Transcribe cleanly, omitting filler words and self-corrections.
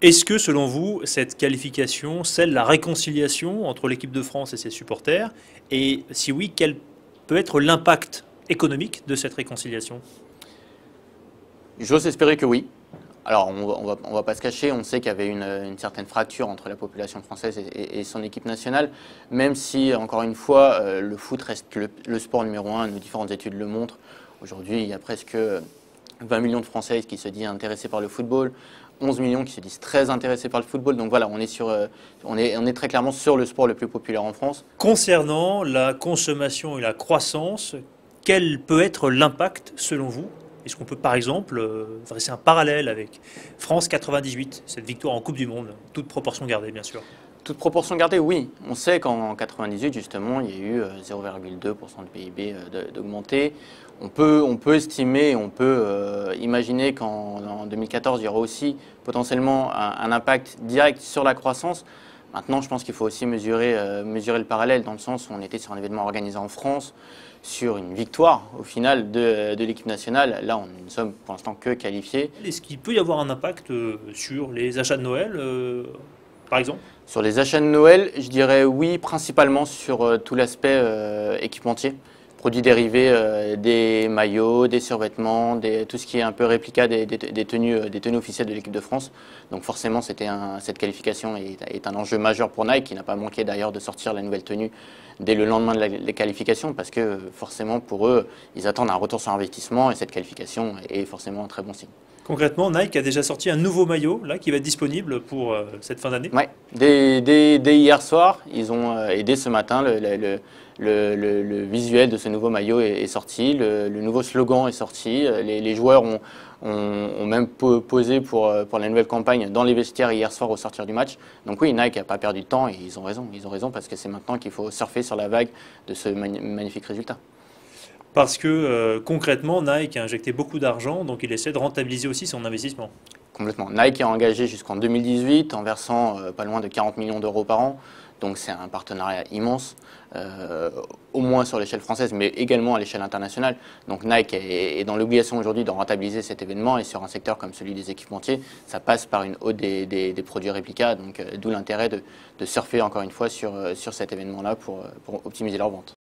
Est-ce que, selon vous, cette qualification scelle la réconciliation entre l'équipe de France et ses supporters? Et si oui, quel peut être l'impact économique de cette réconciliation? J'ose espérer que oui. Alors, on va pas se cacher, on sait qu'il y avait une certaine fracture entre la population française et son équipe nationale, même si, encore une fois, le foot reste le sport numéro un, nos différentes études le montrent. Aujourd'hui, il y a presque 20 millions de Français qui se disent intéressés par le football, 11 millions qui se disent très intéressés par le football. Donc voilà, on est très clairement sur le sport le plus populaire en France. Concernant la consommation et la croissance, quel peut être l'impact selon vous? Est-ce qu'on peut par exemple dresser un parallèle avec France 98, cette victoire en Coupe du Monde, toute proportion gardée bien sûr? Toute proportion gardée, oui. On sait qu'en 98, justement, il y a eu 0,2% de PIB d'augmenter. On peut estimer, on peut imaginer qu'en 2014, il y aura aussi potentiellement un impact direct sur la croissance. Maintenant, je pense qu'il faut aussi mesurer le parallèle dans le sens où on était sur un événement organisé en France, sur une victoire au final de l'équipe nationale. Là, on ne sommes pour l'instant que qualifiés. Est-ce qu'il peut y avoir un impact sur les achats de Noël, par exemple? Sur les achats de Noël, je dirais oui, principalement sur tout l'aspect équipementier. Produits dérivés, des maillots, des survêtements, tout ce qui est un peu réplica des tenues officielles de l'équipe de France. Donc forcément, cette qualification est un enjeu majeur pour Nike, qui n'a pas manqué d'ailleurs de sortir la nouvelle tenue dès le lendemain de la qualification, parce que forcément pour eux, ils attendent un retour sur investissement et cette qualification est forcément un très bon signe. Concrètement, Nike a déjà sorti un nouveau maillot là, qui va être disponible pour cette fin d'année. Ouais, dès hier soir, et dès ce matin, le visuel de ce nouveau maillot est sorti, le nouveau slogan est sorti, les joueurs ont même posé pour la nouvelle campagne dans les vestiaires hier soir au sortir du match. Donc oui, Nike n'a pas perdu de temps et ils ont raison parce que c'est maintenant qu'il faut surfer sur la vague de ce magnifique résultat. Parce que concrètement, Nike a injecté beaucoup d'argent, donc il essaie de rentabiliser aussi son investissement. Complètement. Nike est engagé jusqu'en 2018 en versant pas loin de 40 millions d'euros par an. Donc c'est un partenariat immense, au moins sur l'échelle française, mais également à l'échelle internationale. Donc Nike est dans l'obligation aujourd'hui de rentabiliser cet événement et sur un secteur comme celui des équipementiers, ça passe par une hausse des produits réplicas. Donc d'où l'intérêt de surfer encore une fois sur cet événement-là pour optimiser leur vente.